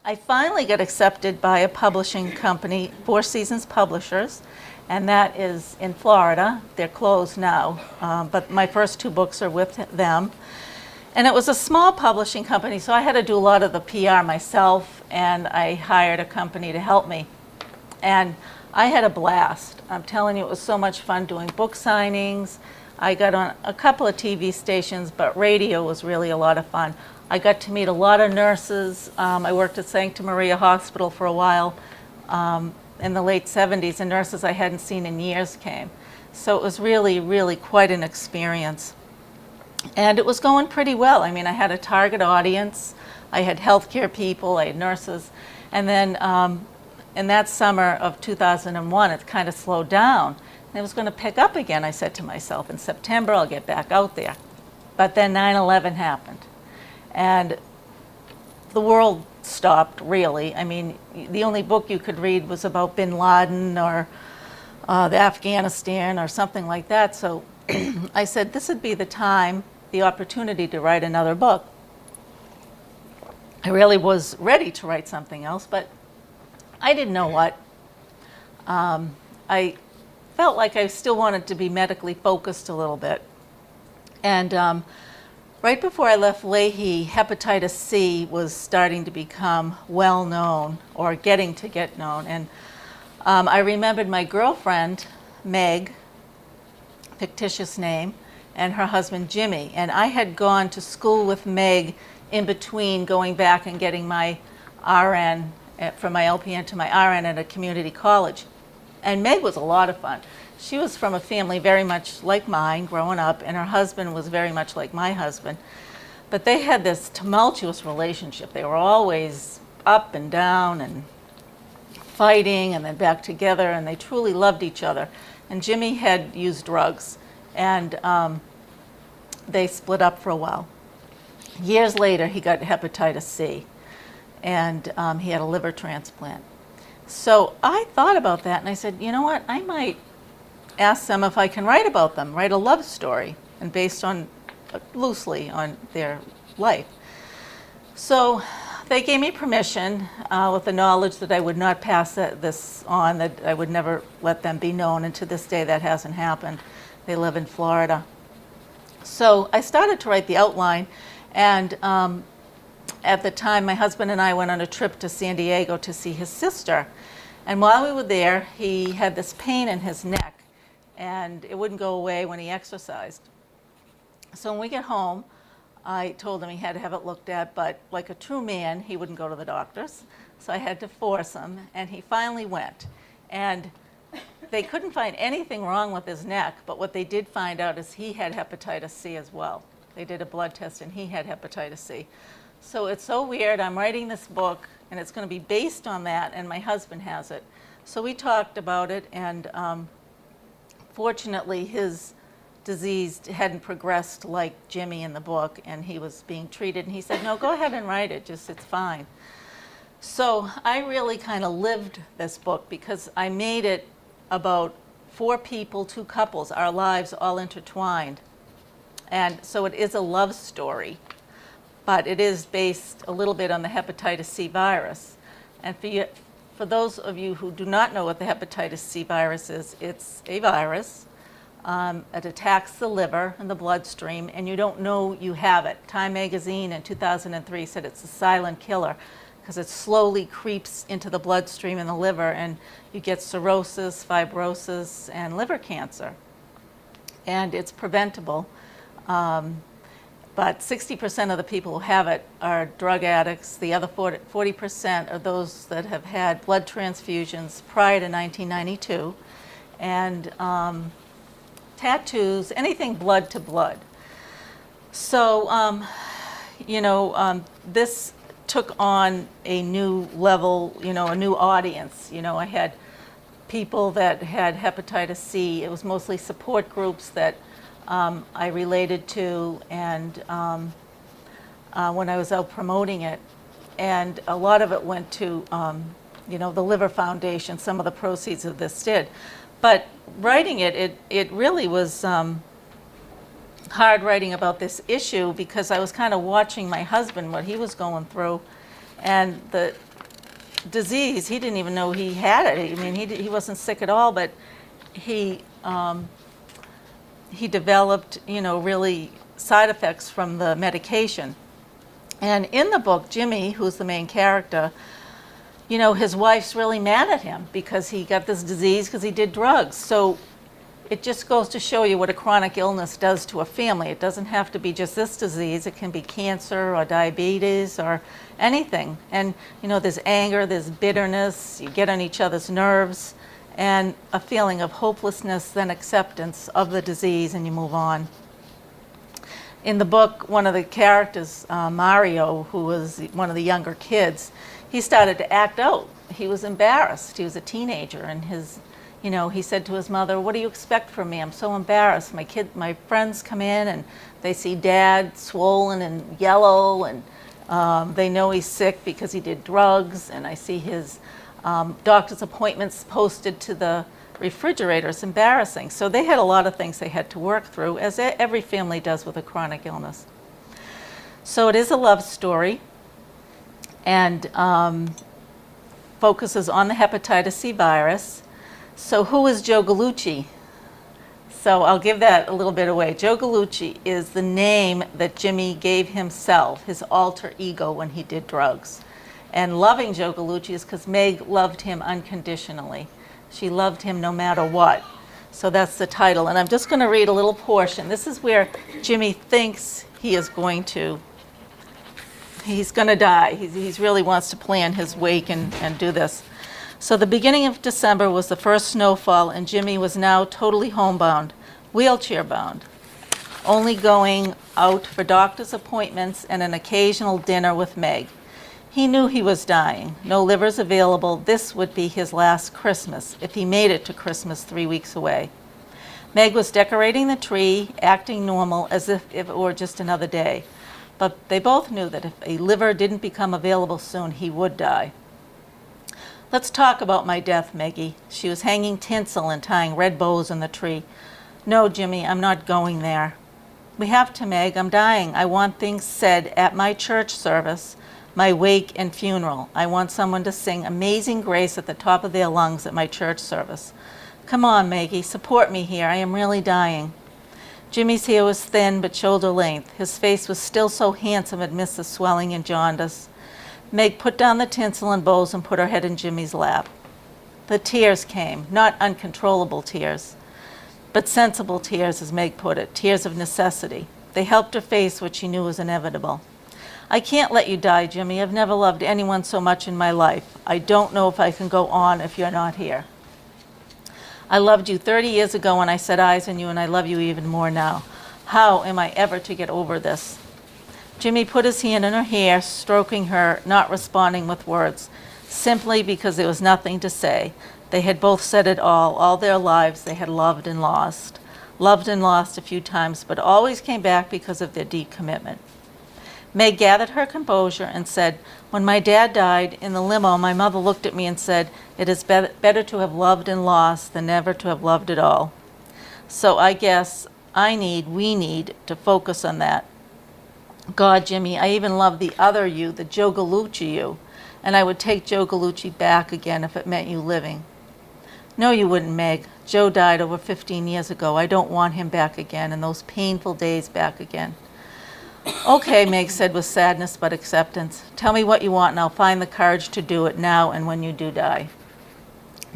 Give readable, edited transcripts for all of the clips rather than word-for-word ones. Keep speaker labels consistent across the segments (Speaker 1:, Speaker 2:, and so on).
Speaker 1: I finally got accepted by a publishing company, Four Seasons Publishers, and that is in Florida. They're closed now, but my first two books are with them. And it was a small publishing company, so I had to do a lot of the PR myself, and I hired a company to help me. And I had a blast. I'm telling you, it was so much fun doing book signings. I got on a couple of TV stations, but radio was really a lot of fun. I got to meet a lot of nurses. I worked at Sancta Maria Hospital for a while in the late 70s, and nurses I hadn't seen in years came. So it was really, really quite an experience. And it was going pretty well. I mean, I had a target audience. I had healthcare people, I had nurses. And then in that summer of 2001, it kind of slowed down. And it was going to pick up again, I said to myself. In September, I'll get back out there. But then 9/11 happened. And the world stopped, really. I mean, the only book you could read was about bin Laden or the Afghanistan or something like that. So I said, this would be the time, the opportunity to write another book. I really was ready to write something else, but I didn't know what. I felt like I still wanted to be medically focused a little bit. And right before I left Leahy, hepatitis C was starting to become well known, or getting to get known. And I remembered my girlfriend, Meg, fictitious name, and her husband, Jimmy. And I had gone to school with Meg in between going back and getting my RN, from my LPN to my RN at a community college. And Meg was a lot of fun. She was from a family very much like mine growing up, and her husband was very much like my husband. But they had this tumultuous relationship. They were always up and down and fighting and then back together, and they truly loved each other. And Jimmy had used drugs, and they split up for a while. Years later, he got hepatitis C, and he had a liver transplant. So I thought about that, and I said, you know what, I might ask them if I can write about them, write a love story, and based on, loosely on their life. So they gave me permission with the knowledge that I would not pass this on, that I would never let them be known, and to this day that hasn't happened. They live in Florida. So I started to write the outline, and at the time my husband and I went on a trip to San Diego to see his sister. And while we were there, he had this pain in his neck, and it wouldn't go away when he exercised. So when we get home, I told him he had to have it looked at, but like a true man, he wouldn't go to the doctors. So I had to force him, and he finally went. And they couldn't find anything wrong with his neck, but what they did find out is he had hepatitis C as well. They did a blood test, and he had hepatitis C. So it's so weird. I'm writing this book, and it's going to be based on that, and my husband has it. So we talked about it, and fortunately, his disease hadn't progressed like Jimmy in the book, and he was being treated, and he said, no, go ahead and write it, just it's fine. So I really kind of lived this book because I made it about 4 people, 2 couples, our lives all intertwined. And so it is a love story, but it is based a little bit on the hepatitis C virus. And for those of you who do not know what the hepatitis C virus is, it's a virus. It attacks the liver and the bloodstream, and you don't know you have it. Time magazine in 2003 said it's a silent killer because it slowly creeps into the bloodstream and the liver, and you get cirrhosis, fibrosis, and liver cancer. And it's preventable. But 60% of the people who have it are drug addicts. The other 40% are those that have had blood transfusions prior to 1992, and tattoos, anything blood to blood. So, this took on a new level, a new audience. I had people that had hepatitis C. It was mostly support groups that I related to, and when I was out promoting it. And a lot of it went to, the Liver Foundation. Some of the proceeds of this did. But writing it really was hard writing about this issue because I was kind of watching my husband, what he was going through. And the disease, he didn't even know he had it. I mean, he wasn't sick at all, but he developed, really side effects from the medication. And in the book, Jimmy, who's the main character, his wife's really mad at him because he got this disease because he did drugs. So it just goes to show you what a chronic illness does to a family. It doesn't have to be just this disease. It can be cancer or diabetes or anything. And, there's anger, there's bitterness, you get on each other's nerves, and a feeling of hopelessness, then acceptance of the disease, and you move on. In the book, one of the characters, Mario, who was one of the younger kids, he started to act out. He was embarrassed. He was a teenager, and he said to his mother, "What do you expect from me? I'm so embarrassed. My friends come in and they see Dad swollen and yellow, and they know he's sick because he did drugs, and I see his doctor's appointments posted to the refrigerator. It's embarrassing." So they had a lot of things they had to work through, as every family does with a chronic illness. So it is a love story, and focuses on the hepatitis C virus. So who is Joe Gallucci? So I'll give that a little bit away. Joe Gallucci is the name that Jimmy gave himself, his alter ego, when he did drugs. And loving Joe Gallucci is because Meg loved him unconditionally. She loved him no matter what. So that's the title. And I'm just going to read a little portion. This is where Jimmy thinks he's going to die. He really wants to plan his wake and do this. So the beginning of December was the first snowfall, and Jimmy was now totally homebound, wheelchair-bound, only going out for doctor's appointments and an occasional dinner with Meg. He knew he was dying. No livers available. This would be his last Christmas, if he made it to Christmas 3 weeks away. Meg was decorating the tree, acting normal, as if it were just another day. But they both knew that if a liver didn't become available soon, he would die. "Let's talk about my death, Meggie." She was hanging tinsel and tying red bows on the tree. "No, Jimmy, I'm not going there." "We have to, Meg. I'm dying. I want things said at my church service, my wake and funeral. I want someone to sing Amazing Grace at the top of their lungs at my church service. Come on, Maggie, support me here. I am really dying." Jimmy's hair was thin but shoulder length. His face was still so handsome amidst the swelling and jaundice. Meg put down the tinsel and bows and put her head in Jimmy's lap. The tears came, not uncontrollable tears, but sensible tears, as Meg put it, tears of necessity. They helped her face what she knew was inevitable. "I can't let you die, Jimmy. I've never loved anyone so much in my life. I don't know if I can go on if you're not here. I loved you 30 years ago when I set eyes on you, and I love you even more now. How am I ever to get over this?" Jimmy put his hand in her hair, stroking her, not responding with words, simply because there was nothing to say. They had both said it all their lives. They had loved and lost a few times, but always came back because of their deep commitment. Meg gathered her composure and said, "When my dad died in the limo, my mother looked at me and said, 'It is better to have loved and lost than never to have loved at all.' So I guess we need to focus on that. God, Jimmy, I even love the other you, the Joe Gallucci you, and I would take Joe Gallucci back again if it meant you living." "No, you wouldn't, Meg. Joe died over 15 years ago. I don't want him back again, and those painful days back again." "Okay," Meg said with sadness but acceptance. "Tell me what you want, and I'll find the courage to do it now and when you do die."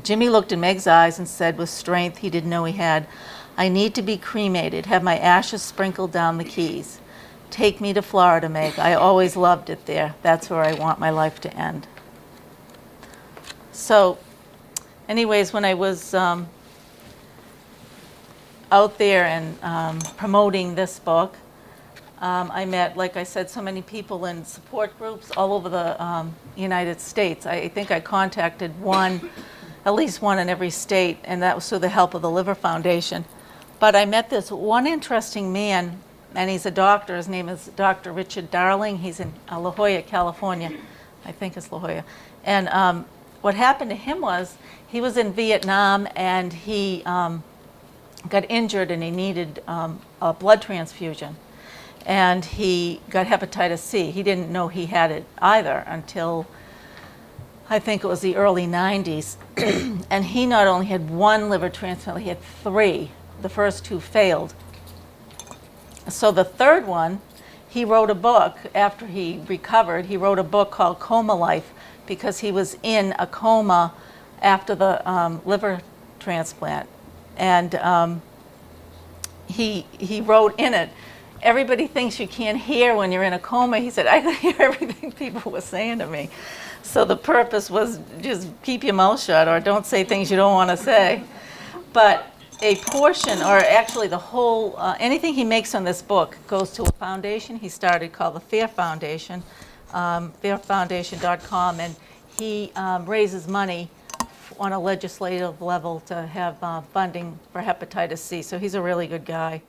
Speaker 1: Jimmy looked in Meg's eyes and said with strength he didn't know he had, "I need to be cremated, have my ashes sprinkled down the Keys. Take me to Florida, Meg. I always loved it there. That's where I want my life to end." So, anyways, when I was out there and promoting this book, I met, like I said, so many people in support groups all over the United States. I think I contacted at least one in every state, and that was through the help of the Liver Foundation. But I met this one interesting man, and he's a doctor. His name is Dr. Richard Darling. He's in La Jolla, California. I think it's La Jolla. And what happened to him was he was in Vietnam, and he got injured, and he needed a blood transfusion. And he got hepatitis C. He didn't know he had it either until I think it was the early 90s. And he not only had one liver transplant, he had three. The first two failed. So the third one, he wrote a book after he recovered. He wrote a book called Coma Life because he was in a coma after the liver transplant. And he wrote in it, everybody thinks you can't hear when you're in a coma. He said, I could hear everything people were saying to me. So the purpose was just keep your mouth shut or don't say things you don't want to say. But a portion, or actually the whole, anything he makes on this book goes to a foundation he started called the Fair Foundation, fairfoundation.com, and he raises money on a legislative level to have funding for hepatitis C. So he's a really good guy.